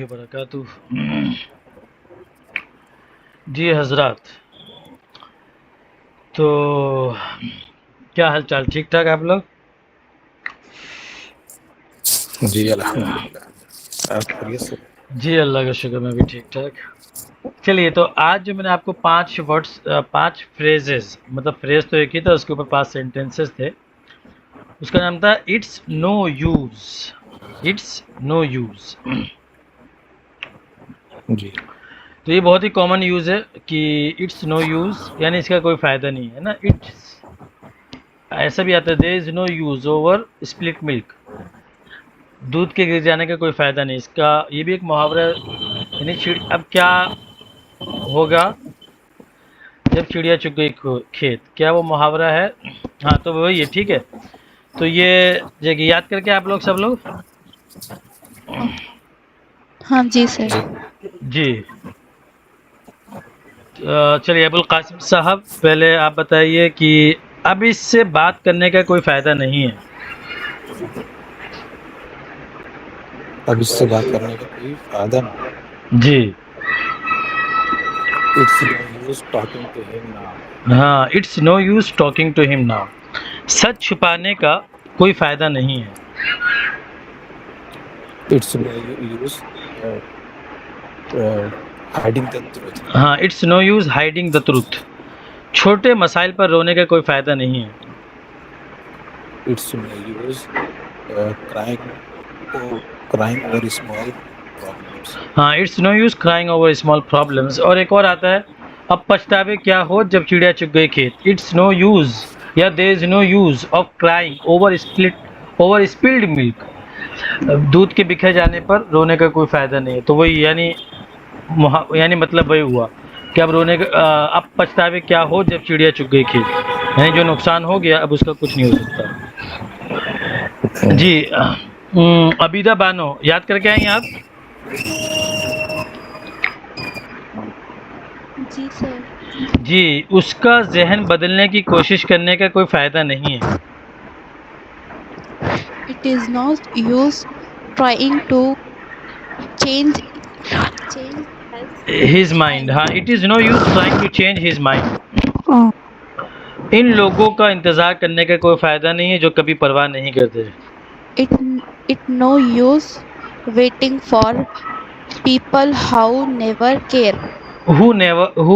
वबरकातुह। जी हजरत, तो क्या हाल चाल? ठीक ठाक आप लोग? जी अल्हम्दुलिल्लाह। आप खैरियत से? जी अल्लाह का शुक्र, मैं भी ठीक ठाक। चलिए, तो आज जो मैंने आपको 5 फ्रेजेस, मतलब फ्रेज तो एक ही था, उसके ऊपर 5 सेंटेंसेस थे। उसका नाम था it's no use. It's no use. जी तो ये बहुत ही कॉमन यूज है कि इट्स नो यूज यानी इसका कोई फायदा नहीं है ना। इट्स ऐसा भी आता है, there is no use over split milk. दूध के गिर जाने का कोई फायदा नहीं। इसका ये भी एक मुहावरा है, यानी अब क्या होगा जब चिड़िया चुग गई खेत, क्या वो मुहावरा है? हाँ, तो वही है। ठीक है, तो ये जगह याद करके आप लोग, सब लोग। हाँ जी सर। जी जी, चलिए अबुल कासिम साहब, पहले आप बताइए कि अब इससे बात करने का कोई फायदा नहीं है। अब इससे बात करने का कोई फायदा नहीं। जी it's no use talking to him now. हाँ, it's no use talking to him now. सच छुपाने का कोई फायदा नहीं है। It's no use hiding the truth. हाँ, it's no use hiding the truth. छोटे मसाइल पर रोने का कोई फायदा नहीं है। It's no use crying crying over small problems. हाँ, it's no use crying over small problems. और एक और आता है, अब पछतावे क्या हो जब चिड़िया चुग गई खेत। इट्स नो यूज या there is no use of crying over spilled milk. दूध के बिखर जाने पर रोने का कोई फायदा नहीं है। तो वही यानी मतलब वही हुआ कि अब अब पछतावे क्या हो जब चिड़िया चुग गई खेत, यानी जो नुकसान हो गया अब उसका कुछ नहीं हो सकता। जी अबीदा बानो, याद करके आई आप? जी सर। जी, उसका जहन बदलने की कोशिश करने का कोई फायदा नहीं है। It is not use trying to change change his his mind, हाँ, it is no use trying to change his mind. Mind. इन लोगों का इंतजार करने का कोई फायदा नहीं है जो कभी परवाह नहीं करते। It it no use waiting for people how never care. Who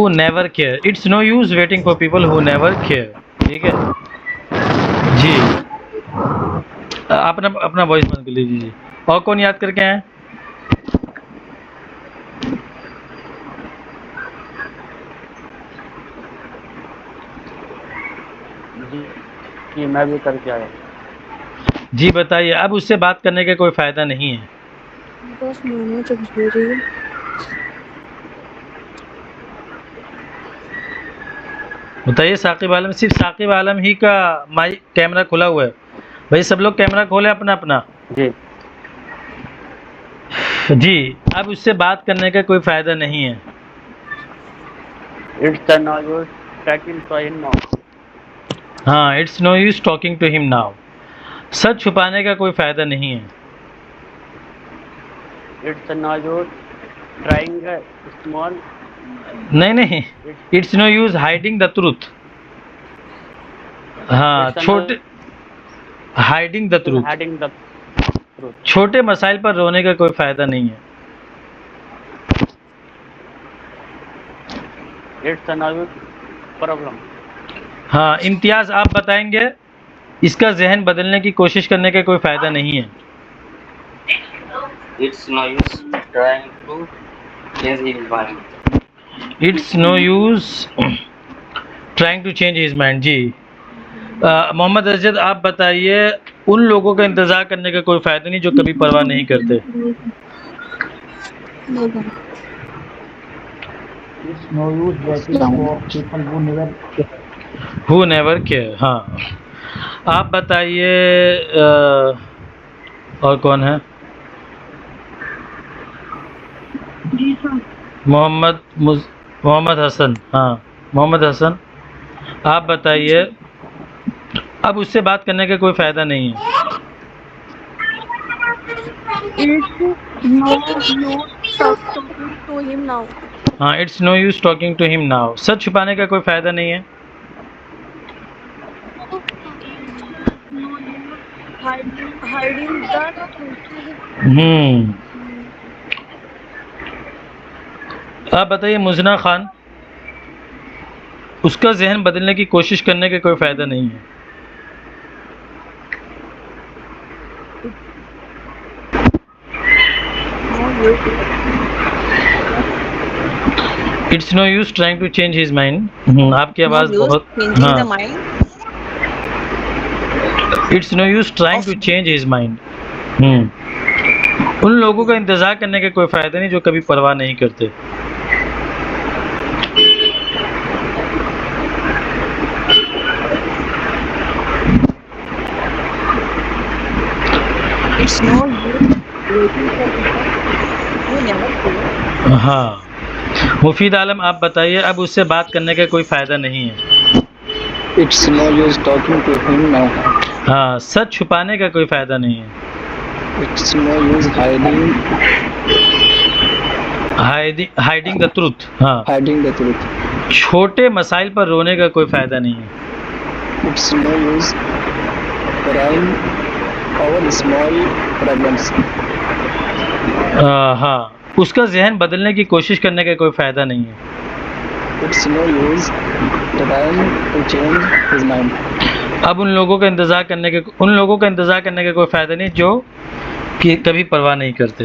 never care. It's no use waiting for people who never care. ठीक है जी। अपना अपना वॉइस बंद कर लीजिए जी। और कौन याद करके आए? जी मैं भी करके आया। जी बताइए, अब उससे बात करने का कोई फायदा नहीं है। बस मैंने जब रही है। बताइए साकिब आलम, सिर्फ साकिब आलम ही का माइक कैमरा खुला हुआ है। भाई सब लोग कैमरा खोले अपना अपना। जी जी, अब उससे बात करने का कोई फायदा नहीं है। It's no use talking to him now. हाँ, it's no use talking to him now. सच छुपाने का कोई फायदा नहीं है। It's no use trying small. नहीं नहीं, it's no use hiding the truth. हाँ, इट्स नो छोटे hiding the use truth. Hiding the truth. छोटे मसाइल पर रोने का कोई फायदा नहीं है। It's no use problem. हाँ, इम्तियाज आप बताएंगे, इसका जहन बदलने की कोशिश करने का कोई फायदा नहीं है। It's no use trying to change his mind. It's no use trying to change his mind. जी मोहम्मद अजद, आप बताइए, उन लोगों का इंतजार करने का कोई फायदा नहीं जो कभी परवाह नहीं करते। It's no use waiting for people who never care. Who never care, हाँ। आप बताइए, और कौन है? मोहम्मद मोहम्मद हसन, हाँ, मोहम्मद हसन, आप बताइए, अब उससे बात करने का कोई फायदा नहीं है। It no use talking to him now. हाँ, it's no use talking to him now. सच छुपाने का कोई फायदा नहीं है। Hiding the truth. आप बताइए मुजना खान, उसका जहन बदलने की कोशिश करने का कोई फायदा नहीं है। It's no use trying to change his mind. आपकी आवाज बहुत, हाँ, it's no use trying to change his mind. उन लोगों का इंतजार करने का कोई फायदा नहीं जो कभी परवाह नहीं करते। It's no use waiting for people who never care. हाँ, मुफीद आलम आप बताइए, अब उससे बात करने का कोई फायदा नहीं है। It's no use talking to him now. हाँ, सच छुपाने का कोई फायदा नहीं है। It's no use hiding the truth. हाँ, hiding the truth. छोटे मसाइल पर रोने का कोई फायदा नहीं है। It's no use crying over small problems. हाँ, उसका जहन बदलने की कोशिश करने का कोई फायदा नहीं है। It's no use trying to change his mind. अब उन लोगों का इंतजार करने का कोई फायदा नहीं जो कि कभी परवाह नहीं करते।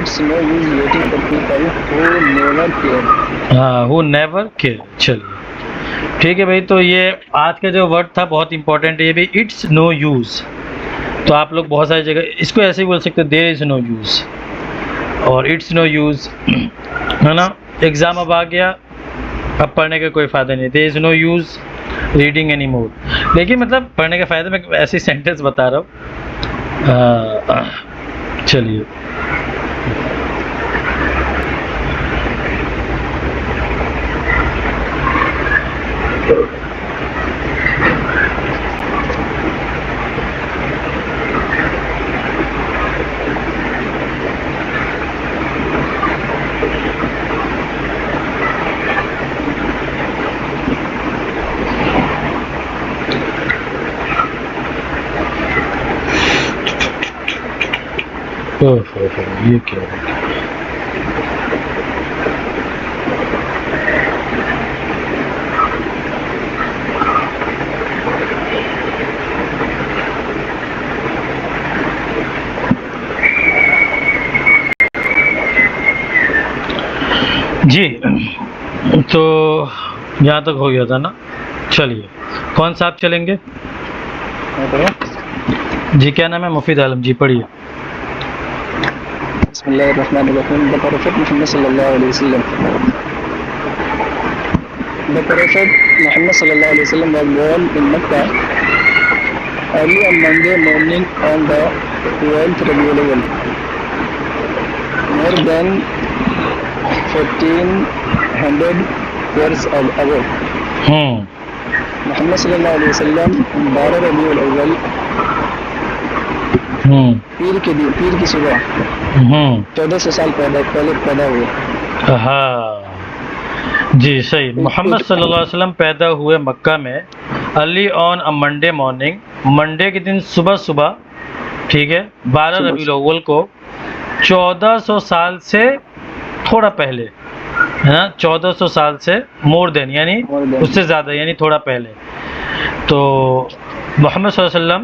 It's no use waiting for people who never care. हाँ, who never care। चलिए ठीक है भाई, तो ये आज का जो वर्ड था बहुत इंपॉर्टेंट है ये भी, इट्स नो यूज़। तो आप लोग बहुत सारी जगह इसको ऐसे ही बोल सकते हैं, देयर इज़ नो यूज़ और इट्स नो यूज़, है ना। एग्ज़ाम अब आ गया, अब पढ़ने का कोई फ़ायदा नहीं, there is no use reading any more. लेकिन मतलब पढ़ने का फ़ायदा, मैं ऐसी सेंटेंस बता रहा हूँ। चलिए ये क्या है? जी, तो यहाँ तक हो गया था ना। चलिए कौन सा आप चलेंगे? जी क्या नाम है? मुफीद आलम जी, पढ़िए। Bismillahirrahmanirrahim. The Prophet Muhammad sallallahu alaihi wasallam. The Prophet Muhammad sallallahu alaihi wasallam was born in Mecca early on Monday morning on the 12th Rabiul Awwal. More than 1400 years ago. Muhammad sallallahu alaihi wasallam 12 Rabiul Awwal पीर की सुबह 1400 साल पहले पैदा हुए। हाँ जी, सही। मोहम्मद सल्लल्लाहु अलैहि वसल्लम पैदा हुए मक्का में early on a Monday morning, Monday के दिन सुबह सुबह, ठीक है, 12 रबीउल अव्वल को, 1400 साल से थोड़ा पहले, है ना, 1400 साल से मोर देन यानी उससे ज़्यादा, यानी थोड़ा पहले। तो मोहम्मद सल्लल्लाहु अलैहि वसल्लम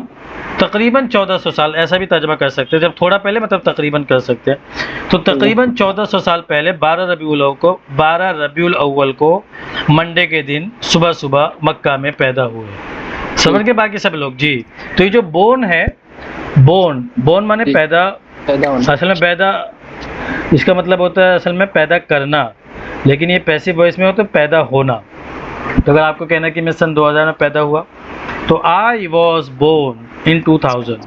तकरीबन 1400 साल, ऐसा भी तर्जमा कर सकते हैं, जब थोड़ा पहले मतलब तकरीबन कर सकते हैं। तो तकरीबन 1400 साल पहले 12 रबीउल अव्वल को मंडे के दिन सुबह सुबह मक्का में पैदा हुए। समझ के बाकी सब लोग? जी। तो ये जो बोर्न है, बोर्न माने पैदा, असल में पैदा इसका मतलब होता है असल में पैदा करना, लेकिन ये पैसिव वॉइस में होता है पैदा होना। तो अगर आपको कहना कि मैं सन 2000 में पैदा हुआ, तो आई वॉज बोर्न इन 2000,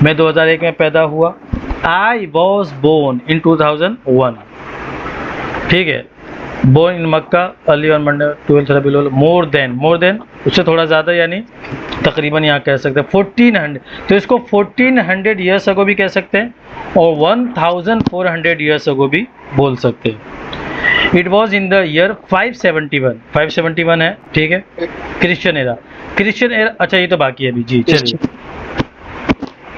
मैं 2001 में पैदा हुआ। आई वॉज बोर्न इन 2001, ठीक है। Born in Mecca early on Monday 12 रबीउल अव्वल, मोर देन उससे थोड़ा ज़्यादा, यानी तकरीबन यहाँ कह सकते हैं 1400, तो इसको 1400 ईयर्स अगो भी कह सकते हैं और 1400 ईयर्स अगो भी बोल सकते हैं। It was in the year 571 है, ठीक है, क्रिश्चियन एरा। अच्छा ये तो बाकी है अभी जी, चलिए।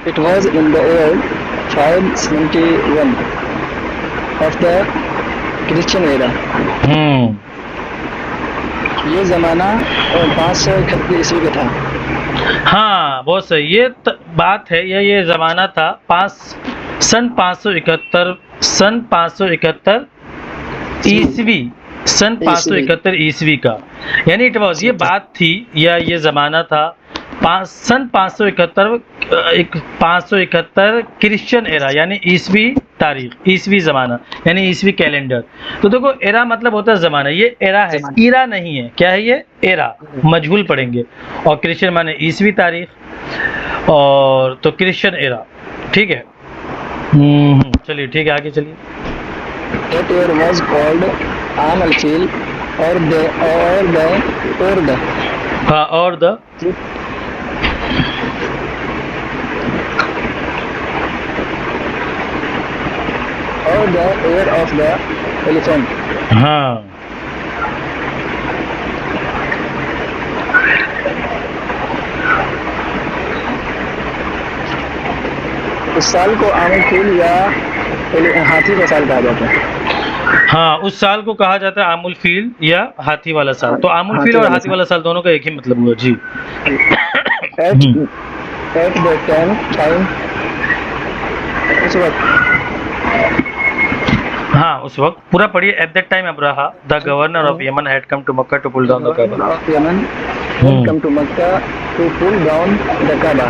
It was in the year 571 of the Christian era. ये ज़माना 531 ईस्वी का था। हाँ बहुत सही, ये बात है, ये ज़माना था सन 571 ईस्वी, सन 571 ईस्वी का, यानी इट वॉज, ये बात थी या ये ज़माना था सन 571 क्रिश्चियन एरा, यानी ईस्वी तारीख, ईस्वी ज़माना यानी ईस्वी कैलेंडर। तो देखो एरा मतलब होता है ज़माना, ये एरा है, ईरा नहीं है, क्या है ये, एरा, मजहूल पढ़ेंगे, और क्रिश्चियन माने ईस्वी तारीख, और तो क्रिश्चियन एरा, ठीक है। चलिए ठीक है, आगे चलिए। That year was called आम अलफील और हाँ, और the year of the elephant. हाँ, उस साल को आम अलफील या हाथी का साल कहा जाता है। हाँ, उस साल को कहा जाता है आमुल फील या हाथी वाला साल। तो आमुल फील और हाथी वाला साल दोनों का एक ही मतलब हुआ जी। At the time उस वक्त, हाँ उस वक्त, पूरा पढ़िए। At that time Abraha the governor of Yemen had come to Mecca to pull down the Kaaba. Yemen had come to Mecca to pull down the Kaaba।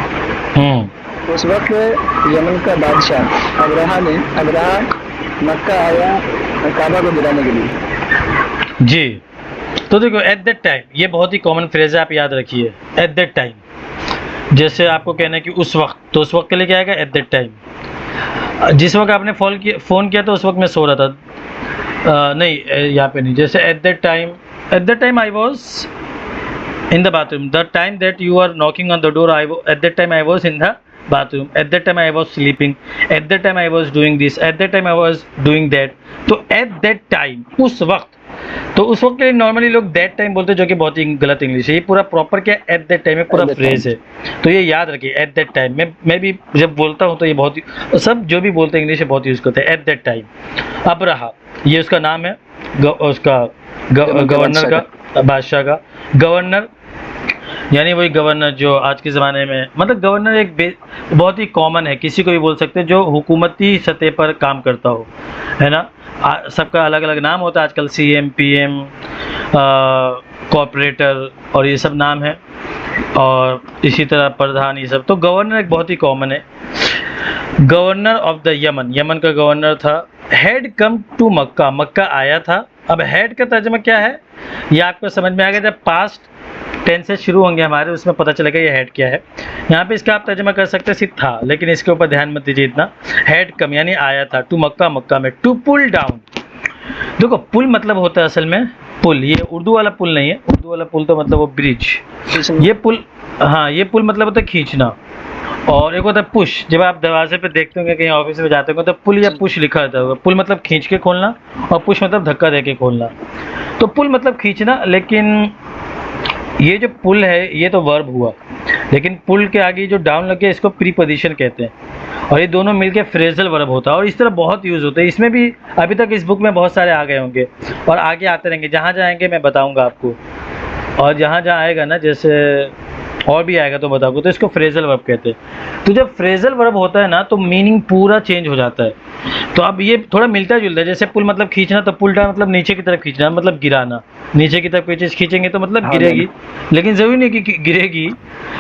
उस वक्त यमन का बादशाह अब्राहा मक्का आया काबा को गिराने के लिए जी। तो देखो एट दैट टाइम, ये बहुत ही कॉमन फ्रेज है, आप याद रखिए। एट दैट टाइम, जैसे आपको कहना है कि उस वक्त, तो उस वक्त के लिए क्या आएगा, एट दैट टाइम। जिस वक्त आपने फ़ोन किया तो उस वक्त मैं सो रहा था, नहीं यहाँ पे नहीं। जैसे eight that time I was in the bathroom, the time that you are knocking on the door, at that time I was in the bathroom, at that time I was sleeping, at that time I was doing this, at that time I was doing that। तो at that time, उस वक्त, तो उस वक्त के लिए normally लोग that time बोलते हैं, जो कि बहुत ही गलत इंग्लिश है। ये पूरा प्रॉपर क्या है, at that time में पूरा फ्रेज है, तो ये याद रखिए। at that time मैं भी जब बोलता हूँ तो ये बहुत ही, सब जो भी बोलते हैं इंग्लिश में बहुत यूज़ करते हैं। at that time अब्राहा, ये उसका नाम है, उसका गवर्नर का, बादशाह का गवर्नर, यानी वही गवर्नर जो आज के ज़माने में, मतलब गवर्नर एक बहुत ही कॉमन है, किसी को भी बोल सकते हैं जो हुकूमती सतह पर काम करता हो, है ना। सबका अलग अलग नाम होता है आजकल, CM PM कॉर्पोरेटर और ये सब नाम है, और इसी तरह प्रधान, ये सब। तो गवर्नर एक बहुत ही कॉमन है। गवर्नर ऑफ द यमन का गवर्नर था। हैड कम टू मक्का, मक्का आया था। अब हैड का तर्जुमा क्या है ये आपको समझ में आ गया, जब पास्ट टेंस से शुरू होंगे हमारे, उसमें पता चलेगा ये हैड क्या है। यहाँ पे इसका आप तर्जुमा कर सकते हैं सिर्फ था, लेकिन इसके ऊपर ध्यान मत दीजिए इतना। हैड कम यानी आया था, टू मक्का, मक्का में। टू पुल डाउन, देखो पुल मतलब होता है असल में पुल, ये उर्दू वाला पुल नहीं है। उर्दू वाला पुल तो मतलब वो ब्रिज, ये पुल, हाँ ये पुल मतलब होता है खींचना। और एक होता है पुश, जब आप दरवाजे पे देखते होंगे कहीं ऑफिस में जाते होंगे तो पुल या पुश लिखा रहता होगा। पुल मतलब खींच के खोलना और पुश मतलब धक्का दे के खोलना। तो पुल मतलब खींचना, लेकिन ये जो पुल है ये तो वर्ब हुआ, लेकिन पुल के आगे जो डाउन लग गया इसको प्रीपोजिशन कहते हैं, और ये दोनों मिलके फ्रेजल वर्ब होता है, और इस तरह बहुत यूज़ होता है। इसमें भी अभी तक इस बुक में बहुत सारे आ गए होंगे और आगे आते रहेंगे, जहाँ जाएंगे मैं बताऊँगा आपको, और जहाँ जहाँ आएगा ना, जैसे और भी आएगा तो बताऊँगा। तो इसको फ्रेजल वर्ब कहते हैं। तो जब फ्रेजल वर्ब होता है ना तो मीनिंग पूरा चेंज हो जाता है। तो अब ये थोड़ा मिलता जुलता है, जैसे पुल मतलब खींचना, तो पुल डाउन मतलब नीचे की तरफ खींचना, मतलब गिराना। नीचे की तरफ कोई चीज़ खींचेंगे तो मतलब गिरेगी, लेकिन ज़रूरी नहीं कि गिरेगी,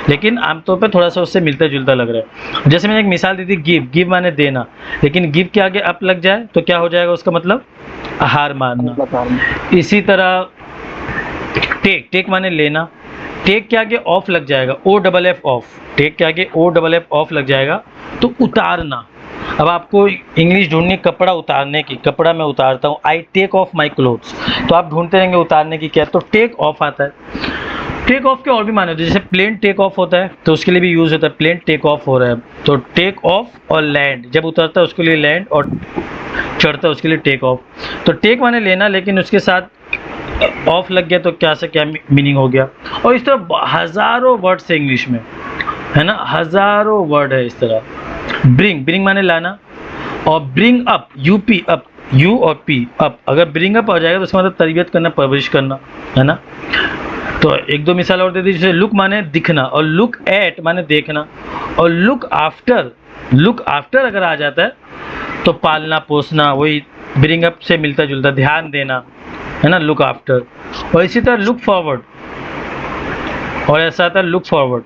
लेकिन आमतौर पर थोड़ा सा उससे मिलता जुलता लग रहा है। जैसे मैंने एक मिसाल दी थी, गिव माने देना, लेकिन गिव के आगे अप लग जाए तो क्या हो जाएगा, उसका मतलब हार मानना। इसी तरह टेक माने लेना, टेक के आगे ऑफ लग जाएगा, OFF ऑफ, टेक के आगे OFF ऑफ लग जाएगा तो उतारना। अब आपको इंग्लिश ढूंढनी कपड़ा उतारने की, कपड़ा मैं उतारता हूँ, I take off my clothes, तो आप ढूंढते रहेंगे उतारने की क्या, तो टेक ऑफ आता है। टेक ऑफ के और भी माने होते हैं, जैसे प्लेन टेक ऑफ होता है तो उसके लिए भी यूज होता है, प्लेन टेक ऑफ हो रहा है तो टेक ऑफ, और लैंड जब उतरता है उसके लिए लैंड, और चढ़ता है उसके लिए टेक ऑफ। तो टेक माने लेना, लेकिन उसके साथ ऑफ लग गया तो क्या से क्या मीनिंग हो गया। और इस तरह हज़ारों वर्ड्स है इंग्लिश में, है ना, हज़ारों वर्ड है इस तरह। ब्रिंग, ब्रिंग माने लाना, और bring up, UP up, you और पी अप, अगर ब्रिंग अप आ जाएगा तो उसका मतलब तरबियत करना, परवरिश करना, है ना। तो एक दो मिसाल और दे दी, जैसे लुक माने दिखना, और लुक एट माने देखना, और लुक आफ्टर, लुक आफ्टर अगर आ जाता है तो पालना पोसना, वही ब्रिंग अप से मिलता जुलता, ध्यान देना, है ना, लुक आफ्टर। और इसी तरह लुक फॉरवर्ड, और ऐसा आता है लुक फॉरवर्ड।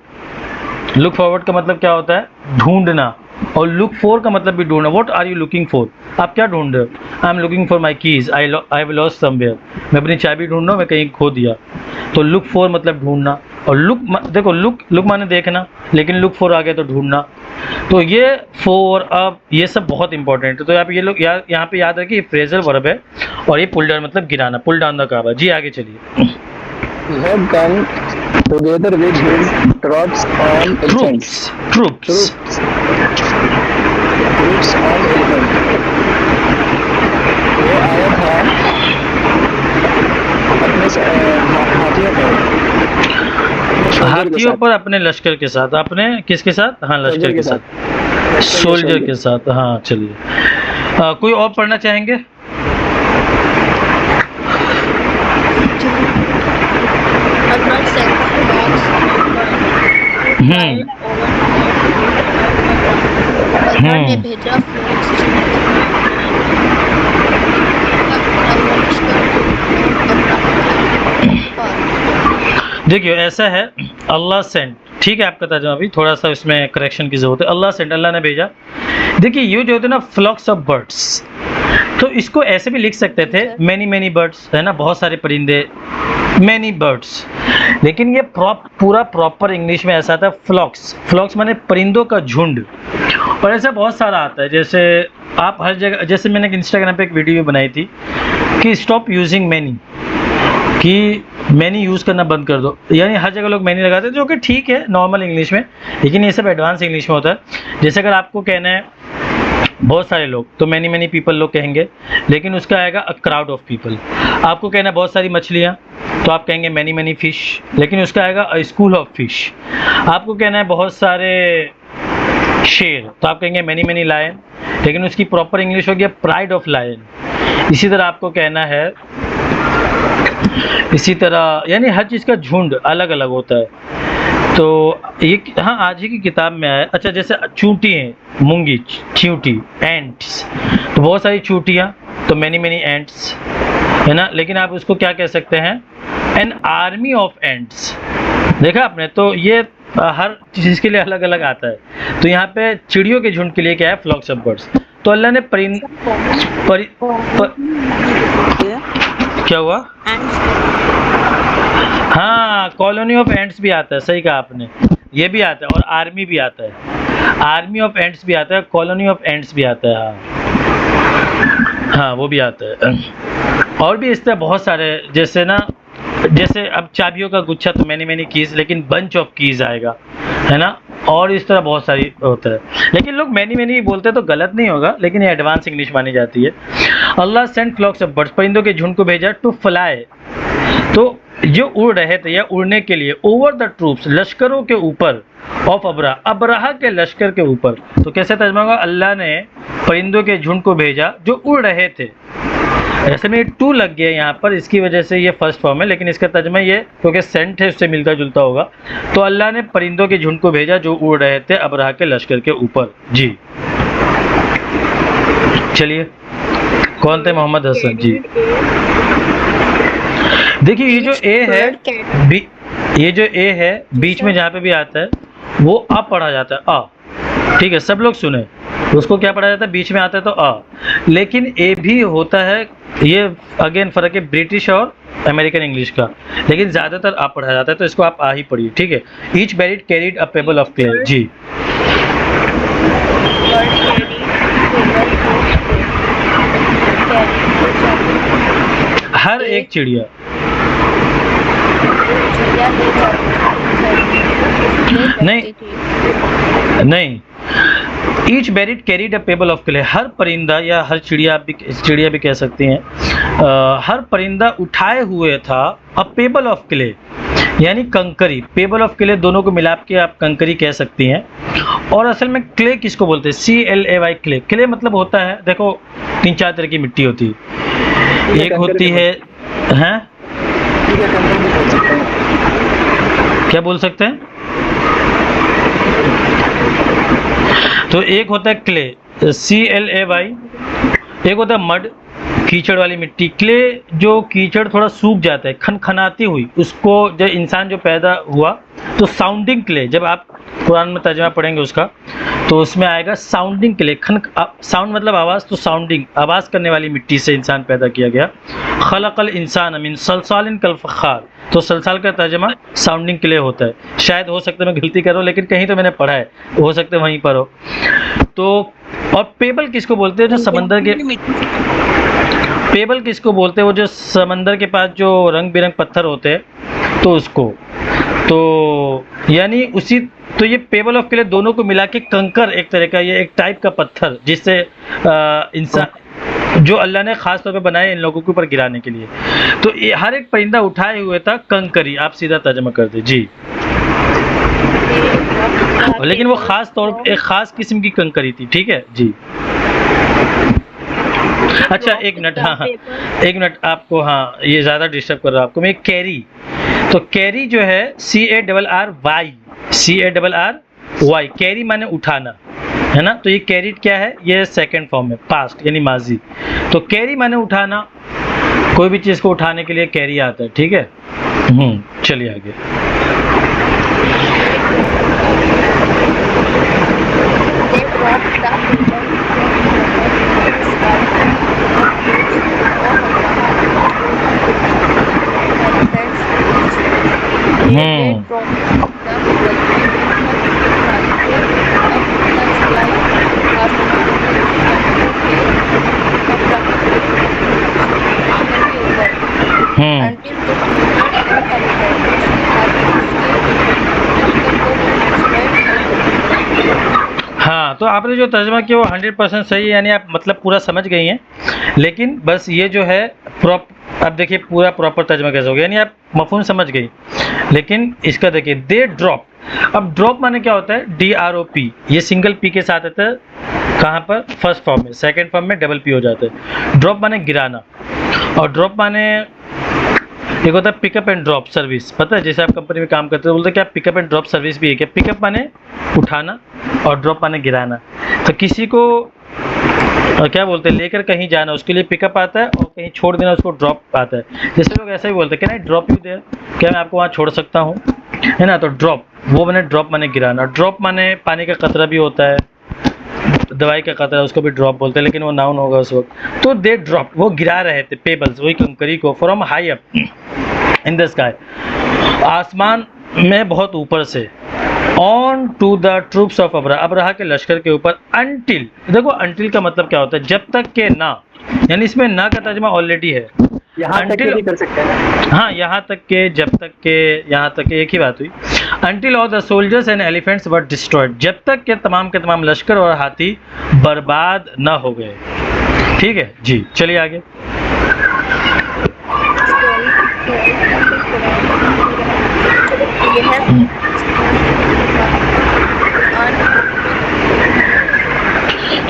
लुक फॉरवर्ड का मतलब क्या होता है, ढूंढना, और लुक फॉर का मतलब भी ढूंढना। What are you looking for, आप क्या ढूंढ रहे हो, I am looking for my keys, I have lost somewhere, मैं अपनी चाबी ढूंढ रहा हूँ, मैं कहीं खो दिया। तो लुक फॉर मतलब ढूंढना, और लुक देखो, लुक माने देखना, लेकिन लुक फॉर आ गया तो ढूंढना। तो ये फॉर, अब ये सब बहुत इंपॉर्टेंट है। तो आप ये लोग यहाँ पे याद रखिए, ये फ्रेजल वर्ब है, और ये पुल डाउन मतलब गिराना, पुल डाउन द काबा। जी आगे चलिए। He had come together with his troops on elephants. Troops Troops on elephants. वो आया था अपने हाथियों पर, अपने soldier के हाथियों साथ। पर अपने लश्कर के साथ, अपने किसके साथ, हाँ लश्कर Soldier के के साथ, सोल्जर के साथ। हाँ चलिए, कोई और पढ़ना चाहेंगे? About several dogs हम्म अल्लाह ने भेजा देखिए ऐसा है, अल्लाह सेंट, ठीक है, आपका तर्जुमा भी थोड़ा सा इसमें करेक्शन की जरूरत है। अल्लाह सेंट, अल्लाह ने भेजा। देखिए ये जो होते हैं ना फ्लॉक्स ऑफ बर्ड्स, तो इसको ऐसे भी लिख सकते थे, मैनी बर्ड्स, है ना, बहुत सारे परिंदे, मैनी बर्ड्स, लेकिन ये पूरा प्रॉपर इंग्लिश में ऐसा था फ्लॉक्स। फ्लॉक्स माने परिंदों का झुंड, और ऐसा बहुत सारा आता है। जैसे आप हर जगह, जैसे मैंने इंस्टाग्राम पे एक वीडियो बनाई थी कि स्टॉप यूजिंग मैनी, कि मैनी यूज़ करना बंद कर दो, यानी हर जगह लोग मैनी लगाते हैं, जो कि ठीक है नॉर्मल इंग्लिश में, लेकिन ये सब एडवांस इंग्लिश में होता है। जैसे अगर आपको कहना है बहुत सारे लोग, तो मैनी पीपल लोग कहेंगे, लेकिन उसका आएगा अ क्राउड ऑफ पीपल। आपको कहना है बहुत सारी मछलियाँ, तो आप कहेंगे मैनी फिश, लेकिन उसका आएगा अ स्कूल ऑफ फिश। आपको कहना है बहुत सारे शेर, तो आप कहेंगे मैनी लायन, लेकिन उसकी प्रॉपर इंग्लिश हो गया प्राइड ऑफ लायन। इसी तरह आपको कहना है, इसी तरह यानी हर चीज़ का झुंड अलग अलग होता है। तो ये हाँ आज ही की किताब में आया। अच्छा जैसे चूंटी है, मूंगी, चींटी, एंट्स, तो बहुत सारी चूंटियाँ, तो मैनी एंट्स, है ना। लेकिन आप उसको क्या कह सकते हैं, एन आर्मी ऑफ एंट्स। देखा आपने, तो ये हर चीज़ के लिए अलग अलग आता है। तो यहाँ पे चिड़ियों के झुंड के लिए क्या है, फ्लॉक्स ऑफ बर्ड्स। तो अल्लाह ने क्या हुआ, हाँ कॉलोनी ऑफ एंट्स भी आता है, सही कहा आपने, ये भी आता है, और आर्मी भी आता है, आर्मी ऑफ एंट्स भी आता है, कॉलोनी ऑफ एंट्स भी आता है, हाँ वो भी आता है। और भी इस तरह बहुत सारे, जैसे ना, जैसे अब चाबियों का गुच्छा तो मैनी कीज, लेकिन बंच ऑफ कीज आएगा, है ना। और इस तरह बहुत सारी होता है, लेकिन लोग मैनी बोलते हैं तो गलत नहीं होगा, लेकिन ये एडवांस इंग्लिश मानी जाती है। अल्लाह सेंट फ्लॉक्स ऑफ बर्ड्स, परिंदों के झुंड को भेजा, टू फ्लाई, तो जो उड़ रहे थे या उड़ने के लिए, ओवर द ट्रूप्स, लश्करों के ऊपर, ऑफ अब्राहा के लश्कर के ऊपर। तो कैसे तर्जुमा होगा, अल्लाह ने परिंदों के झुंड को भेजा जो उड़ रहे थे। ऐसे में टू लग गया यहाँ पर, इसकी वजह से ये फर्स्ट फॉर्म है, लेकिन इसका तर्जुमा ये क्योंकि सेंट है उससे मिलता जुलता होगा। तो अल्लाह ने परिंदों के झुंड को भेजा जो उड़ रहे थे अब्राहा के लश्कर के ऊपर। जी चलिए, कौन थे, मोहम्मद हसन जी। देखिए ये जो ए है, ये जो ए है बीच में जहाँ पे भी आता है वो अ पढ़ा जाता है, अ, ठीक है, सब लोग सुने, उसको क्या पढ़ा जाता है, बीच में आता है तो अ। लेकिन ए भी होता है, ये अगेन फ़र्क है ब्रिटिश और अमेरिकन इंग्लिश का, लेकिन ज़्यादातर आ पढ़ा जाता है, तो इसको आप आ ही पढ़िए, ठीक है। Each bird carried a pebble of clay. जी हर एक चिड़िया, चिड़िया ले नहीं नहीं, each bird carried a pebble of clay, हर परिंदा या हर चिड़िया भी कह सकती हैं, हर परिंदा उठाए हुए था अ पेबल ऑफ क्ले, यानी कंकरी, पेबल ऑफ क्ले दोनों को मिला के आप कंकरी कह सकती हैं। और असल में क्ले किसको बोलते हैं? CLAY, clay. क्ले मतलब होता है, देखो 3-4 तरह की मिट्टी होती है, एक होती है, हैं क्या बोल सकते हैं? तो एक होता है क्ले, CLAY, एक होता है मड, कीचड़ वाली मिट्टी। क्ले जो कीचड़ थोड़ा सूख जाता है, खनखनाती हुई, उसको जब इंसान जो पैदा हुआ तो साउंडिंग क्ले, जब आप कुरान में तर्जुमा पढ़ेंगे उसका तो उसमें आएगा साउंडिंग क्ले, साउंड मतलब आवाज़, तो साउंडिंग आवाज़ करने वाली मिट्टी से इंसान पैदा किया गया। खलक़ल इंसान मिन सलसालिन कल फ़ख़्ख़ार, तो सलसाल का तर्जुमा साउंडिंग क्ले होता है। शायद हो सकता है मैं गलती कर रहा हूँ, लेकिन कहीं तो मैंने पढ़ा है, हो सकता है वहीं पर हो। तो और पेबल किसको बोलते हैं? जो समंदर के, पेबल किसको बोलते हैं? वो जो समंदर के पास जो रंग बिरंग पत्थर होते हैं, तो उसको, तो यानी उसी, तो ये पेबल ऑफ क्ले दोनों को मिला के कंकर, एक तरह का ये एक टाइप का पत्थर जिससे इंसान, जो अल्लाह ने खास तौर पे बनाए इन लोगों के ऊपर गिराने के लिए। तो ये हर एक परिंदा उठाए हुए था कंकरी, आप सीधा तर्जुमा कर दे जी। लेकिन वो खास तौर पे एक खास किस्म की कंकरी थी, ठीक है जी। अच्छा एक मिनट, हाँ एक मिनट, आपको हाँ ये ज़्यादा डिस्टर्ब कर रहा है आपको मैं। कैरी, तो कैरी जो है CARRY, कैरी माने उठाना, है ना। तो ये कैरीड क्या है? ये सेकंड फॉर्म है, पास्ट यानी माजी। तो कैरी माने उठाना, कोई भी चीज़ को उठाने के लिए कैरी आता है, ठीक है। चलिए आगे। हाँ, तो आपने जो तर्जुमा किया वो 100% सही है, यानी आप मतलब पूरा समझ गई हैं। लेकिन बस ये जो है अब देखिए पूरा प्रॉपर तर्जुमा कैसे हो गया, यानी आप मफ़हूम समझ गई। लेकिन इसका देखिए, दे ड्रॉप, अब ड्रॉप माने क्या होता है? DROP, ये सिंगल P के साथ आता है, कहाँ पर? फर्स्ट फॉर्म में, सेकंड फॉर्म में डबल P हो जाता है। ड्रॉप माने गिराना, और ड्रॉप माने एक होता है पिकअप एंड ड्रॉप सर्विस, पता है? जैसे आप कंपनी में काम करते हो, बोलते हैं क्या पिकअप एंड ड्रॉप सर्विस भी है क्या? पिकअप माने उठाना और ड्रॉप माने गिराना। तो किसी को क्या बोलते हैं, लेकर कहीं जाना, उसके लिए पिकअप आता है, और कहीं छोड़ देना उसको ड्रॉप आता है। जैसे लोग ऐसा ही बोलते हैं, क्या नहीं ड्रॉप यू देयर, क्या मैं आपको वहाँ छोड़ सकता हूँ, है ना। तो ड्रॉप, वो माने ड्रॉप माने गिराना। ड्रॉप माने पानी का कतरा भी होता है, दवाई का कतरा, उसको भी ड्रॉप बोलते हैं, लेकिन वो नाउन होगा उस वक्त। तो दे ड्रॉप, वो गिरा रहे थे, पेबल्स, वही कंकरी को, from high up in the sky, आसमान में बहुत ऊपर से, on to the troops of Abraha के लश्कर के ऊपर, अंटिल, देखो अंटिल का मतलब क्या होता है? जब तक के ना, यानी इसमें ना का तर्जुमा ऑलरेडी है, यहाँ तक के भी कर सकते हैं। हाँ, यहाँ तक के, जब तक के, यहाँ तक के, एक ही बात हुई। Until all the soldiers and elephants were destroyed, जब तक के तमाम के तमाम लश्कर और हाथी बर्बाद न हो गए, ठीक है जी। चलिए आगे।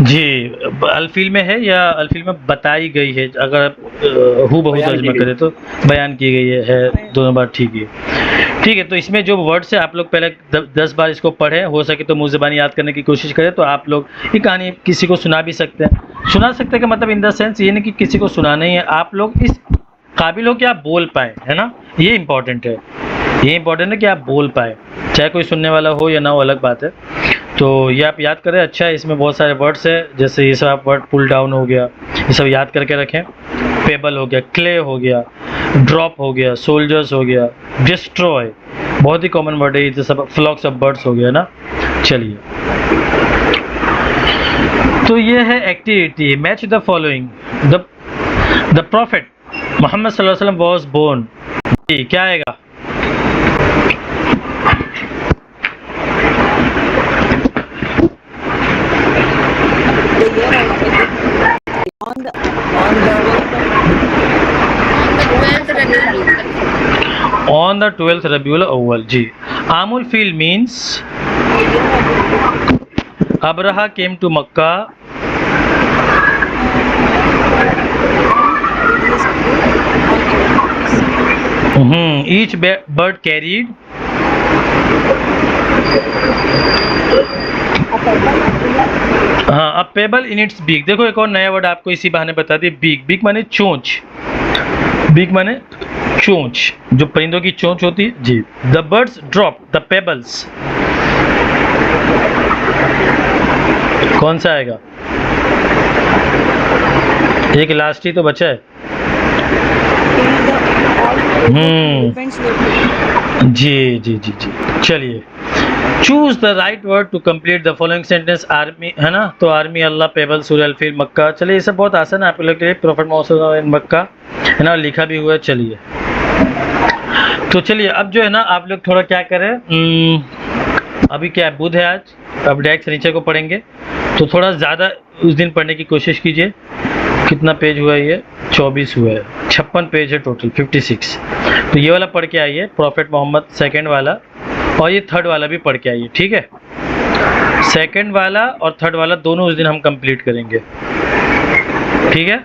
जी, अलफील में है या अलफील में बताई गई है? अगर हूबहू तर्जुमा करें तो बयान की गई है, दोनों बार ठीक है। ठीक है, तो इसमें जो वर्ड्स है आप लोग पहले 10 बार इसको पढ़ें, हो सके तो मुँह ज़बानी याद करने की कोशिश करें। तो आप लोग ये कहानी किसी को सुना भी सकते हैं। सुना सकते हैं का मतलब इन द सेंस ये नहीं कि किसी को सुनाना ही है, आप लोग इस काबिल हो कि आप बोल पाएँ, है ना। ये इंपॉर्टेंट है, ये इंपॉर्टेंट है कि आप बोल पाए, चाहे कोई सुनने वाला हो या ना हो, अलग बात है। तो ये आप याद करें। अच्छा है, इसमें बहुत सारे वर्ड्स है, जैसे ये सब आप वर्ड पुल डाउन हो गया, ये सब याद करके रखें। पेबल हो गया, क्ले हो गया, ड्रॉप हो गया, सोल्जर्स हो गया, डिस्ट्रॉय बहुत ही कॉमन वर्ड है, ये सब फ्लॉक्स ऑफ बर्ड्स हो गया ना। चलिए तो ये है activity, match the following. The prophet Muhammad सल्लल्लाहु अलैहि वसल्लम वॉज बोर्न। जी क्या आएगा? On the On the on the 12th Rabiul Awwal. जी। Aamul Fil means Abraha came to Mecca. Each bird carried. हाँ, a pebble in its beak. देखो एक और नया वर्ड आपको इसी बहाने बता दिए, बीक। बीक माने चोंच, बीक माने चोंच, जो परिंदों की चोंच होती है। जी। The birds drop the pebbles. कौन सा आएगा? एक लास्ट ही तो बचा है। जी जी जी जी। चलिए, choose the right word to complete the following sentence. Army है ना, तो आर्मी, अल्लाह, पेबल, सूर्य, अल-फील, मक्का। चलिए, ये सब बहुत आसान है आप लोग के लिए। प्रॉफिट मोहम्मद इन मक्का है ना, लिखा भी हुआ है। चलिए, तो चलिए अब जो है ना आप लोग थोड़ा क्या करें, अभी क्या है, बुध है आज, अब डायरेक्ट शनिचर को पढ़ेंगे, तो थोड़ा ज़्यादा उस दिन पढ़ने की कोशिश कीजिए। कितना पेज हुआ है ये? 24 हुआ है। 56 पेज है टोटल, 56। तो ये वाला पढ़ के आइए, प्रॉफिट मोहम्मद सेकंड वाला, और ये थर्ड वाला भी पढ़ के आइए, ठीक है। सेकंड वाला और थर्ड वाला दोनों उस दिन हम कंप्लीट करेंगे, ठीक है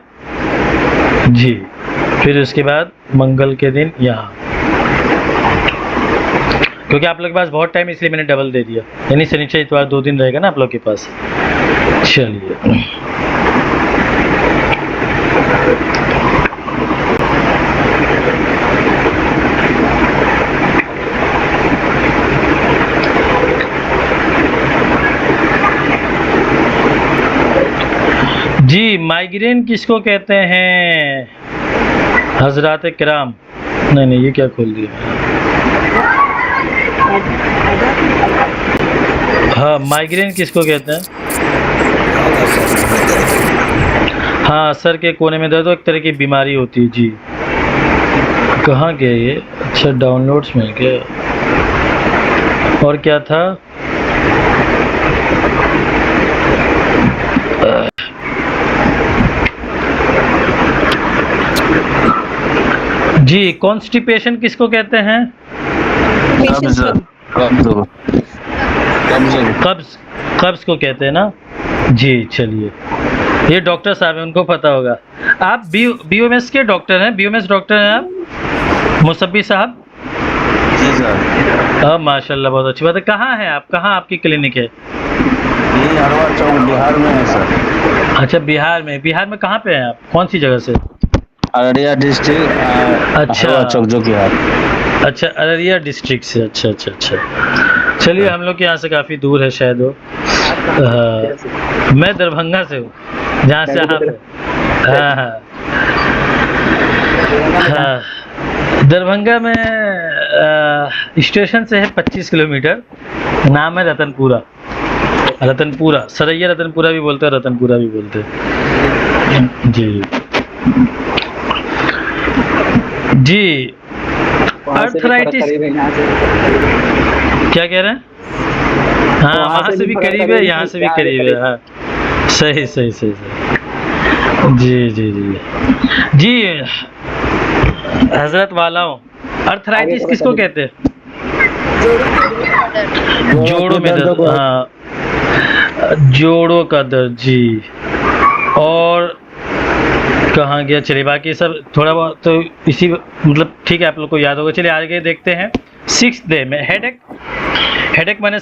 जी। फिर उसके बाद मंगल के दिन यहाँ, क्योंकि आप लोग के पास बहुत टाइम, इसलिए मैंने डबल दे दिया, यानी शनिचर इतवार 2 दिन रहेगा ना आप लोग के पास। चलिए, जी। माइग्रेन किसको कहते हैं हजरात किराम? नहीं, ये क्या खोल दिया? हाँ, माइग्रेन किसको कहते हैं? हाँ, सर के कोने में दर्द, एक तरह की बीमारी होती है। जी। कहाँ गया ये? अच्छा, डाउनलोड्स में क्या? और क्या था? जी। कॉन्स्टिपेशन किसको कहते हैं? कब्ज को कहते हैं ना। जी। चलिए, ये डॉक्टर साहब हैं, उनको पता होगा। आप बीओएमएस के डॉक्टर हैं? बीओएमएस डॉक्टर हैं आप, मुसब्बी साहब? जी सर। माशाल्लाह, बहुत अच्छी बात है। कहाँ हैं आप? कहाँ आपकी क्लिनिक है? ये हरवा चौक बिहार में है सर। अच्छा, बिहार में। बिहार में कहाँ पे हैं आप? कौन सी जगह से? अररिया डिस्ट्रिक्ट। अच्छा, हरवा चौक जो बिहार। अच्छा, अररिया डिस्ट्रिक्ट से। अच्छा अच्छा अच्छा। चलिए, हम लोग के यहाँ से काफ़ी दूर है शायद वो। मैं दरभंगा से हूँ, जहाँ से आप हैं। हाँ हाँ हाँ, दरभंगा में स्टेशन से है 25 किलोमीटर। नाम है रतनपुरा। रतनपुरा, सरैया रतनपुरा भी बोलते हैं, रतनपुरा भी बोलते हैं। जी जी। अर्थराइटिस क्या कह रहे हैं? हाँ, वहाँ से भी करीब है, यहाँ से भी करीब है। हाँ, सही सही सही सही। जी जी जी जी। हजरत वालाओं, अर्थराइटिस किसको कहते हैं? जोड़ों में दर्द। हाँ, जोड़ों का दर्द। जी। और कहाँ गया? चलिए, बाकी सब थोड़ा बहुत तो इसी, मतलब ठीक है, आप लोग को याद होगा। चलिए आगे देखते हैं। 6th डे में हेडेक। हेडेक माने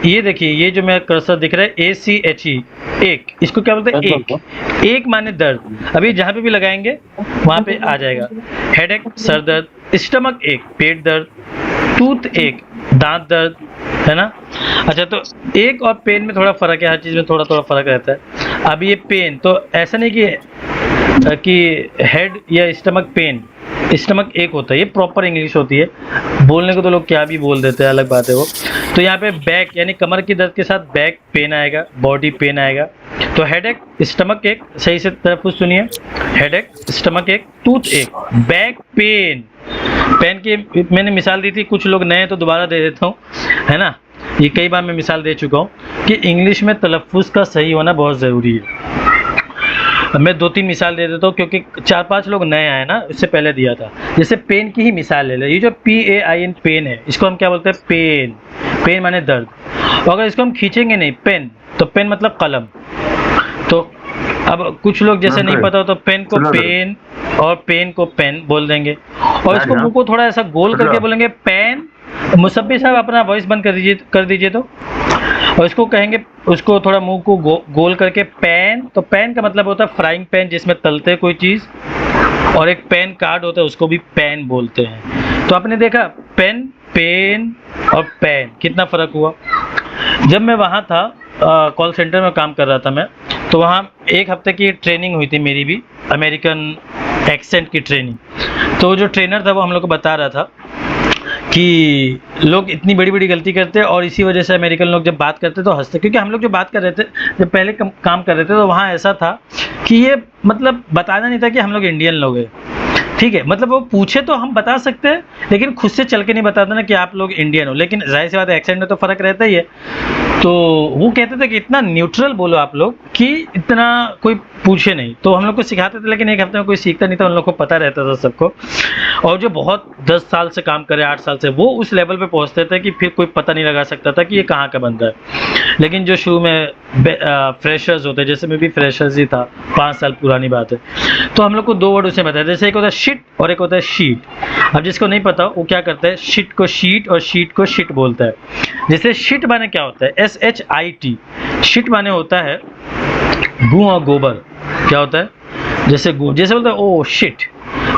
ये देखिए, ये जो मेरा कर्सर दिख रहा है ACHE, एक, इसको क्या बोलते हैं? एक। एक माने दर्द। अभी जहाँ पे भी लगाएंगे वहाँ पे आ जाएगा। हेडेक सर दर्द, स्टमक एक पेट दर्द, टूथ एक दांत दर्द, है ना। अच्छा, तो एक और पेन में थोड़ा फर्क है, हर चीज़ में थोड़ा थोड़ा फर्क रहता है। अब ये पेन तो ऐसा नहीं कि हेड या स्टमक पेन स्टमक एक होता है, ये प्रॉपर इंग्लिश होती है, बोलने को तो लोग क्या भी बोल देते हैं, अलग बात है वो। तो यहाँ पे बैक यानी कमर की दर्द के साथ बैक पेन आएगा, बॉडी पेन आएगा। तो हेडेक, स्टमक एक, सही से तलफ्फुज़ सुनिए, हेडेक, स्टमक एक, टूथ एक, बैक पेन। पेन की मैंने मिसाल दी थी, कुछ लोग नए हैं तो दोबारा दे देता हूँ, है ना, ये कई बार मैं मिसाल दे चुका हूँ कि इंग्लिश में तलफ्फुज़ का सही होना बहुत ज़रूरी है। मैं 2-3 मिसाल दे देता हूँ क्योंकि 4-5 लोग नए आए ना, इससे पहले दिया था। जैसे पेन की ही मिसाल ले ले, ये जो PAIN पेन है, इसको हम क्या बोलते हैं, पेन। पेन माने दर्द। और अगर इसको हम खींचेंगे नहीं, पेन, तो पेन मतलब कलम। तो अब कुछ लोग जैसे नहीं पता हो तो पेन को पेन और पेन को पेन बोल देंगे, और इसको मुंह को थोड़ा ऐसा गोल करके बोलेंगे पेन। मुसब्बिर साहब अपना वॉइस बंद कर दीजिए तो। और इसको कहेंगे, उसको थोड़ा मुंह को गोल करके पैन। तो पैन का मतलब होता है फ्राइंग पैन जिसमें तलते हैं कोई चीज़, और एक पैन कार्ड होता है उसको भी पैन बोलते हैं। तो आपने देखा पेन, पेन और पैन, कितना फ़र्क हुआ। जब मैं वहाँ था कॉल सेंटर में काम कर रहा था मैं, तो वहाँ 1 हफ्ते की ट्रेनिंग हुई थी मेरी भी, अमेरिकन एक्सेंट की ट्रेनिंग। तो जो ट्रेनर था वो हम लोग को बता रहा था कि लोग इतनी बड़ी बड़ी गलती करते हैं, और इसी वजह से अमेरिकन लोग जब बात करते तो हंसते। क्योंकि हम लोग जो बात कर रहे थे, जब पहले काम कर रहे थे, तो वहाँ ऐसा था कि ये मतलब बताना नहीं था कि हम लोग इंडियन लोग हैं, ठीक है। मतलब वो पूछे तो हम बता सकते हैं, लेकिन खुद से चल के नहीं बताते ना कि आप लोग इंडियन हो। लेकिन जाहिर सी बात है, एक्सेंट में तो फ़र्क रहता ही है। तो वो कहते थे कि इतना न्यूट्रल बोलो आप लोग कि इतना कोई पूछे नहीं। तो हम लोग को सिखाते थे, लेकिन 1 हफ्ते में कोई सीखता नहीं था, उन लोग को पता रहता था सबको। और जो बहुत 10 साल से काम करे, 8 साल से, वो उस लेवल पे पहुंचते थे कि फिर कोई पता नहीं लगा सकता था कि ये कहाँ का बंदा है। लेकिन जो शुरू में फ्रेशर्स होते, जैसे मैं भी फ्रेशर्स ही था, 5 साल पुरानी बात है, तो हम लोग को 2 वर्ड उसे बताया। जैसे एक होता है शिट और एक होता है शीट। अब जिसको नहीं पता वो क्या करता है, शिट को शीट और शीट को शिट बोलता है। जैसे शिट माने क्या होता है, SHIT। शिट माने होता है गूं और गोबर। क्या होता है, जैसे गूं, जैसे बोलते हैं ओ शिट,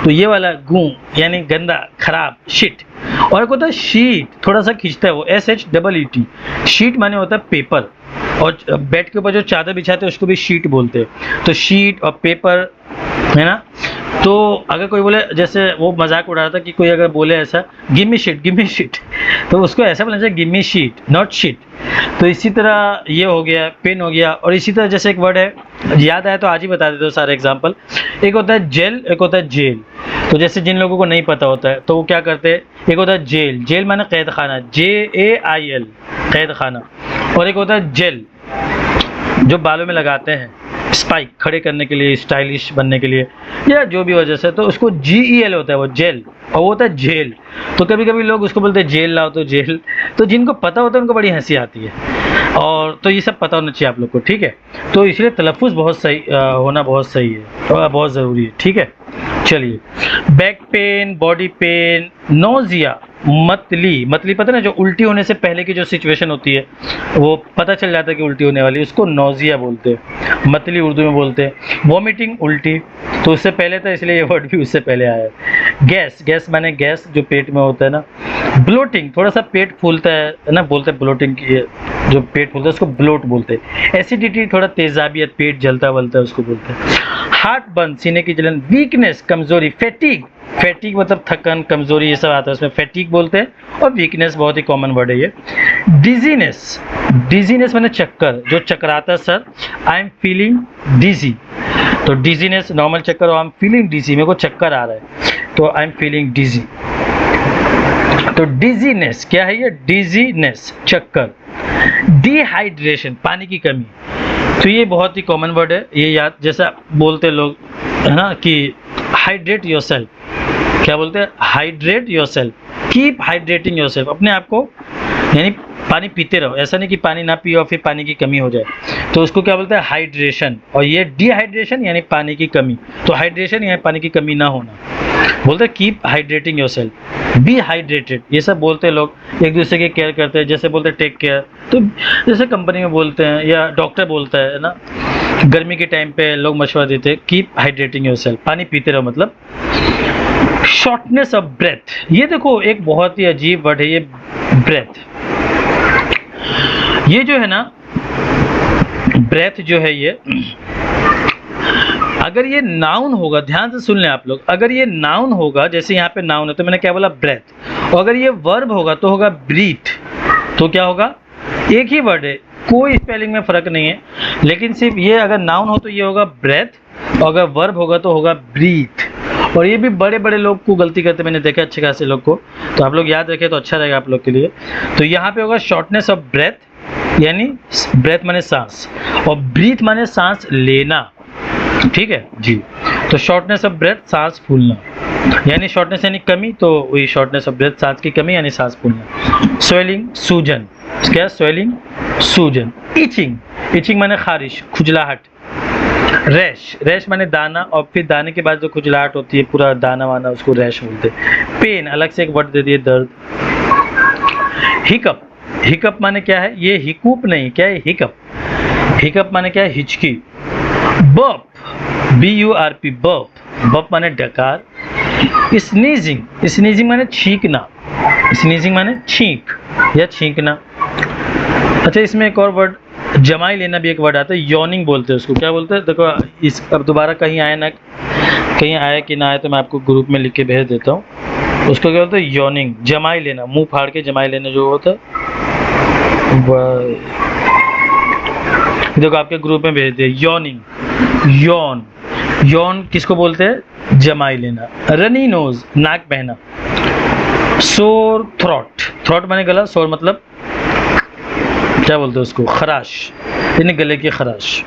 तो ये वाला गूं यानी गंदा, खराब, शिट। और एक होता है शीट, थोड़ा सा खींचता है वो, SHEET। शीट माने होता है पेपर, और बेड के ऊपर जो चादर बिछाते हैं उसको भी शीट बोलते हैं। तो शीट और पेपर, है ना। तो अगर कोई बोले, जैसे वो मजाक उड़ा रहा था कि कोई अगर बोले ऐसा गिव मी शिट, तो उसको ऐसा बोलना चाहिए give me sheet, not shit. तो इसी तरह ये हो गया, पेन हो गया। और इसी तरह जैसे एक वर्ड है, याद आया तो आज ही बता देते हो सारे एग्जाम्पल। एक होता है जेल, एक होता है जेल। तो जैसे जिन लोगों को नहीं पता होता है तो वो क्या करते हैं, एक होता है जेल, जेल माने कैद खाना, JAIL, कैद खाना। और एक होता है जेल, जो बालों में लगाते हैं स्पाइक खड़े करने के लिए, स्टाइलिश बनने के लिए, या जो भी वजह से, तो उसको GEL होता है वो जेल, और वो होता है जेल। तो कभी कभी लोग उसको बोलते हैं जेल लाओ, तो जेल। तो जिनको पता होता है उनको बड़ी हंसी आती है। और तो ये सब पता होना चाहिए आप लोग को, ठीक है। तो इसलिए तलफ़ुज़ बहुत सही होना बहुत सही है और बहुत ज़रूरी है, ठीक है। चलिए, back pain, body pain, nausea, मतली। मतली पता ना, जो उल्टी होने से पहले की जो सिचुएशन होती है, वो पता चल जाता है कि उल्टी होने वाली है, उसको नोज़िया बोलते हैं, मतली उर्दू में बोलते हैं। वॉमिटिंग, उल्टी, तो उससे पहले था इसलिए ये वर्ड भी उससे पहले आया है। गैस, गैस माने गैस जो पेट में होता है ना। ब्लोटिंग, थोड़ा सा पेट फूलता है ना, बोलते हैं ब्लोटिंग की, जो पेट फूलता है उसको ब्लोट बोलते हैं। एसिडिटी, थोड़ा तेजाबियत, पेट जलता वलता है, उसको बोलते हैं। हार्ट बर्न, सीने की जलन। वीकनेस, कमजोरी। फैटिग, फैटिग मतलब थकन, कमजोरी, ये सब आता है उसमें, फैटिग बोलते हैं। और वीकनेस बहुत ही कॉमन वर्ड है ये। डिजीनेस, डिजीनेस माने चक्कर, जो चकराता है सर, आई एम फीलिंग डिजी। तो डिजीनेस नॉर्मल चक्कर, और आई एम फीलिंग डिजी, मेरे को चक्कर आ रहा है, तो आई एम फीलिंग डिजी। तो डिजीनेस क्या है, ये डिजीनेस, चक्कर। डिहाइड्रेशन, पानी की कमी, तो ये बहुत ही कॉमन वर्ड है, ये याद, जैसा बोलते लोग है ना कि हाइड्रेट योरसेल्फ। क्या बोलते हैं, hydrate yourself, keep hydrating yourself, अपने आप को यानी पानी पीते रहो, ऐसा नहीं कि पानी ना पियो और फिर पानी की कमी हो जाए, तो उसको क्या बोलते हैं, हाइड्रेशन। और ये डिहाइड्रेशन यानी पानी की कमी, तो हाइड्रेशन यानी पानी की कमी ना होना, बोलते हैं keep hydrating yourself. Be hydrated, ये सब बोलते हैं लोग, एक दूसरे की केयर करते हैं, जैसे बोलते हैं टेक केयर, तो जैसे कंपनी में बोलते हैं या डॉक्टर बोलता है ना, गर्मी के टाइम पे लोग मशवरा देते हैं कीप हाइड्रेटिंग योरसेल्फ, पानी पीते रहो मतलब। शॉर्टनेस ऑफ ब्रेथ, ये देखो एक बहुत ही अजीब वर्ड है ये ब्रेथ। ये जो है ना ब्रेथ जो है ये, अगर ये नाउन होगा, ध्यान से सुन लें आप लोग, अगर ये नाउन होगा, जैसे यहाँ पे नाउन है तो मैंने क्या बोला, ब्रेथ, और अगर ये वर्ब होगा तो होगा ब्रीथ। तो क्या होगा, एक ही वर्ड है, कोई स्पेलिंग में फर्क नहीं है, लेकिन सिर्फ ये अगर नाउन हो तो ये होगा ब्रेथ, और अगर वर्ब होगा तो होगा ब्रीथ। और ये भी बड़े बड़े लोग को गलती करते मैंने देखा, अच्छे खासे लोग को, तो आप लोग याद रखें तो अच्छा रहेगा आप लोग के लिए। तो यहाँ पे होगा शॉर्टनेस ऑफ ब्रेथ, यानी ब्रेथ माने सांस, और ब्रीथ माने सांस लेना। ठीक है जी। तो शॉर्टनेस ऑफ ब्रेथ, सांस फूलना, यानी शॉर्टनेस यानी कमी, तो वही शॉर्टनेस ऑफ ब्रेथ, सांस की कमी यानी सांस फूलना। स्वेलिंग, सूजन, क्या स्वेलिंग, सूजन। इचिंग, इचिंग माने खारिश, खुजलाहट। रैश, रैश माने दाना, और फिर दाने के बाद जो खुजलाहट होती है, पूरा दाना वाना, उसको रैश बोलते हैं। पेन, अलग से एक वर्ड दे दिए, दर्द। हिकअप, हिकअप माने क्या है, ये हिकूप नहीं, क्या है हिकअप, हिकअप माने क्या है, हिचकी। बर्प, BURP, बर्प, बर्प माने डकार। स्नीजिंग, स्नीजिंग माने छींकना, स्नीजिंग माने छींक या छींकना। अच्छा, इसमें एक और वर्ड, जमाई लेना भी एक वर्ड आता है, यॉनिंग बोलते हैं उसको, क्या बोलते हैं, देखो इस अब दोबारा कहीं आया ना, कहीं आया कि ना आया तो मैं आपको ग्रुप में लिख के भेज देता हूँ। उसको क्या बोलते हैं, यॉनिंग, जमाई लेना, मुंह फाड़ के जमाई लेना जो होता है, देखो आपके ग्रुप में भेज दिया, यॉनिंग, यॉन, यॉन किसको बोलते हैं, जमाई लेना। रनी नोज, नाक बहना। सोर थ्रोट, थ्रोट माने गला, सोर मतलब क्या बोलते हैं उसको, खराश, यानी गले की खराश।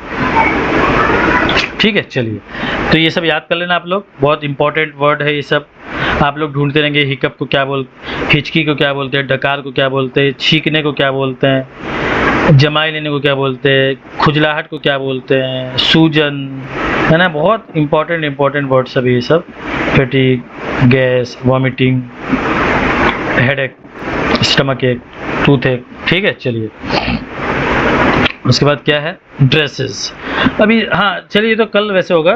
ठीक है, चलिए, तो ये सब याद कर लेना आप लोग, बहुत इंपॉर्टेंट वर्ड है ये सब, आप लोग ढूंढते रहेंगे। हिकअप को क्या हिचकी को क्या बोलते हैं, डकार को क्या बोलते हैं, छींकने को क्या बोलते हैं, जमाई लेने को क्या बोलते हैं, खुजलाहट को क्या बोलते हैं, सूजन, है ना, बहुत इंपॉर्टेंट वर्ड सब ये सब। Fatigue, gas, vomiting, headache, stomach एक, टूथ एक। ठीक है, चलिए, उसके बाद क्या है, ड्रेसेस। अभी हाँ चलिए, तो कल वैसे होगा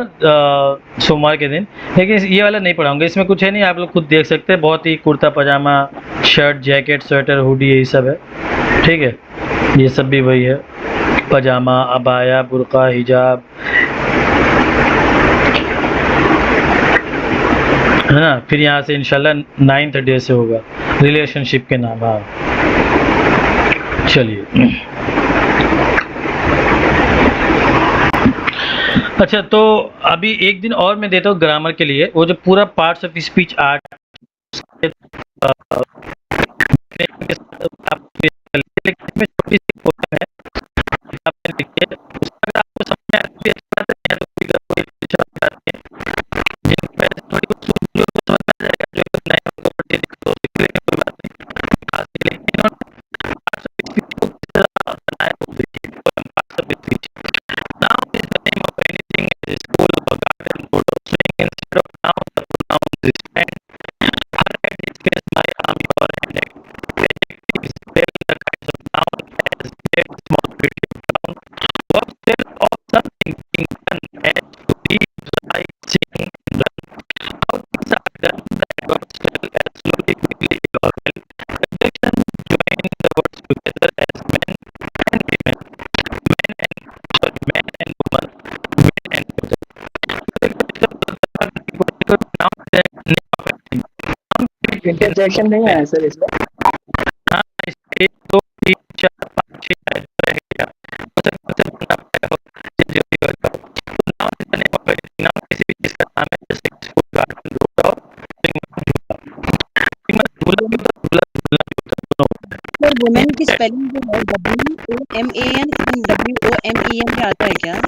सोमवार के दिन, लेकिन ये वाला नहीं पढ़ाऊंगा, इसमें कुछ है नहीं, आप लोग खुद देख सकते हैं, बहुत ही कुर्ता पजामा, शर्ट, जैकेट, स्वेटर, हुडी, यही सब है। ठीक है, ये सब भी वही है, पजामा, अबाया, बुर्का, हिजाब, है ना। फिर यहाँ से इंशाल्लाह 9th डे से होगा रिलेशनशिप के नाम। हाँ चलिए, अच्छा, तो अभी एक दिन और मैं देता हूँ ग्रामर के लिए, वो जो पूरा parts of speech art interjection नहीं आया सर इसमें। सर वुमेन की स्पेलिंग जो है WOMAN, WOMEN क्या आता है क्या?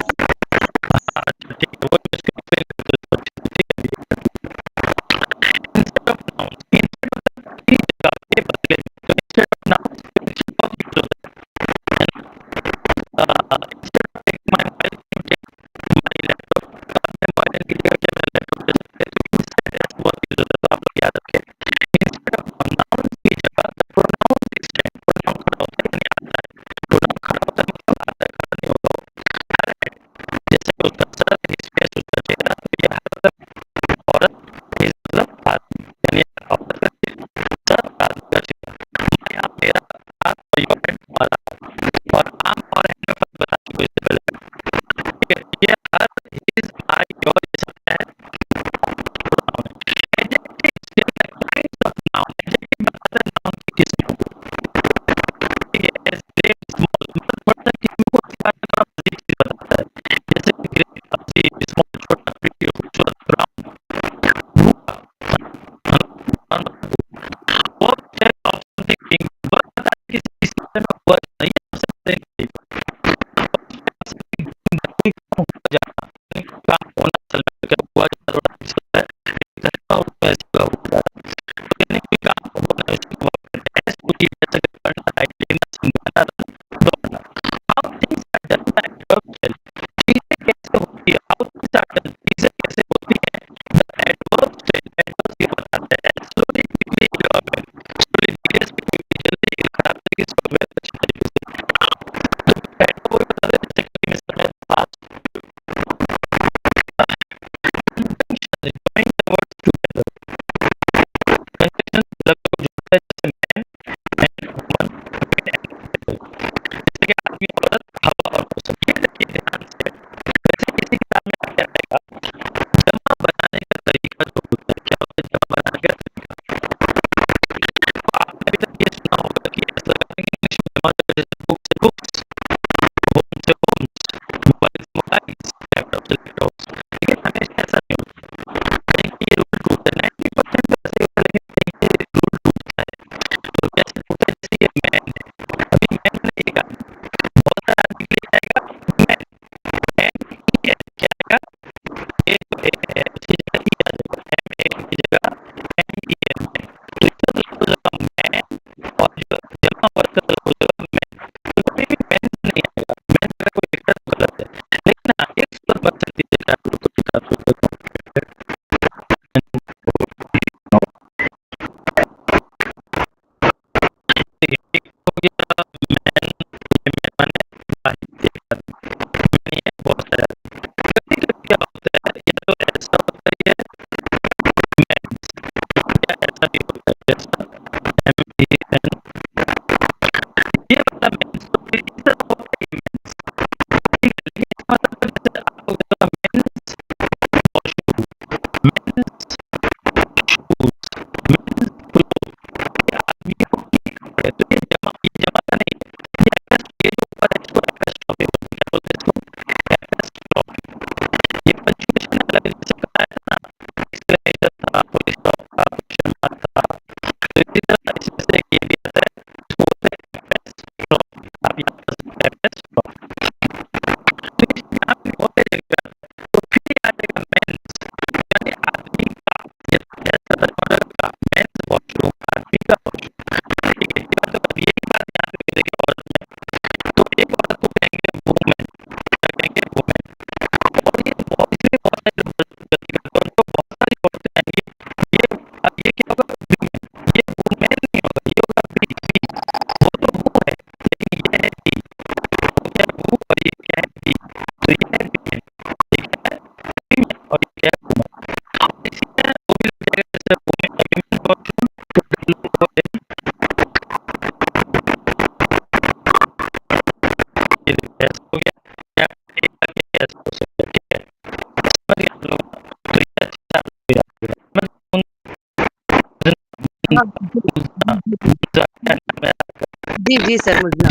जी जी सर, मुझे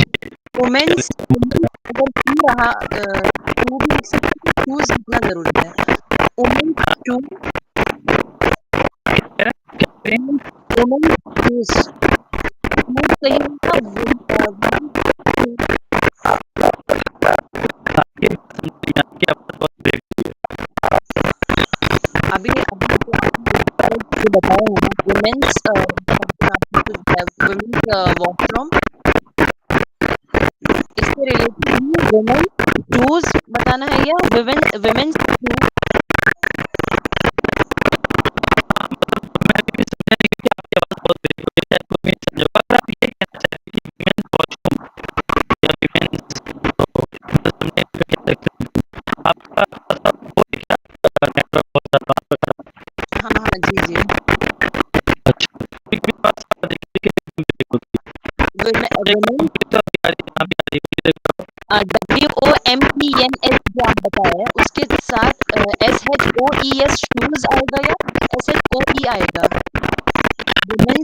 वुमेन्स अगर पी रहा तो वो भी लिख सकते हैं कि शूज लिखना जरूरी है। वुमेन्स शू, वुमेन्स शूज, वुमेन्स सही होगा। अभी अभी जो आपने बताया है ना, वुमेन्स वुमेन्स वॉशरूम, इससे रिलेटेड ही वुमेन शूज बताना है या वुमेन्स शू? हाँ हाँ जी जी, वुमेन WOMENS जो आप बताए उसके साथ SHOES शूज आएगा या SHOE आएगा? वुमेन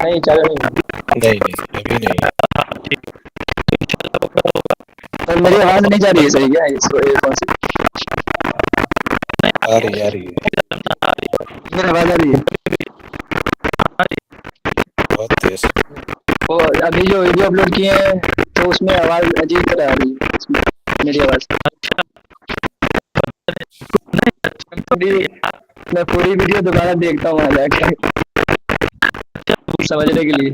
नहीं चलो नहीं। नहीं नहीं अभी नहीं। तो मेरी आवाज नहीं जा रही है सही क्या इसको कौन सी? आ रही है मेरी आवाज आ रही है? बहुत तेज। वो अभी जो वीडियो अपलोड किए हैं तो उसमें आवाज अजीब तरह आ रही है उसमें, मेरी आवाज। मैं पूरी वीडियो दोबारा देखता हूँ वहाँ जाके समझने के लिए।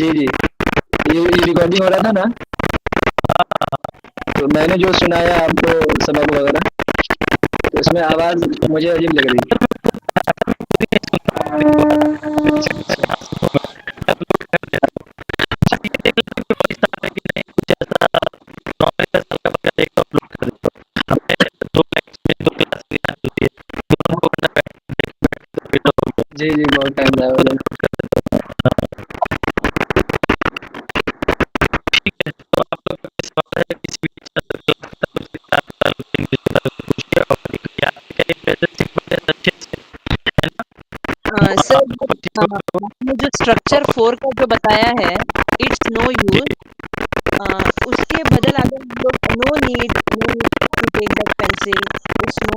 जी जी, ये रिकॉर्डिंग हो रहा था ना, तो मैंने जो सुनाया आपको सबक वगैरह, तो उसमें आवाज मुझे अजीब लग रही है। जी जी बहुत टाइम जाएगा। सर आपने जो स्ट्रक्चर 4 का जो बताया है इट्स नो यूज, उसके बदल अगर हम लोग no need to take that pencil, it's no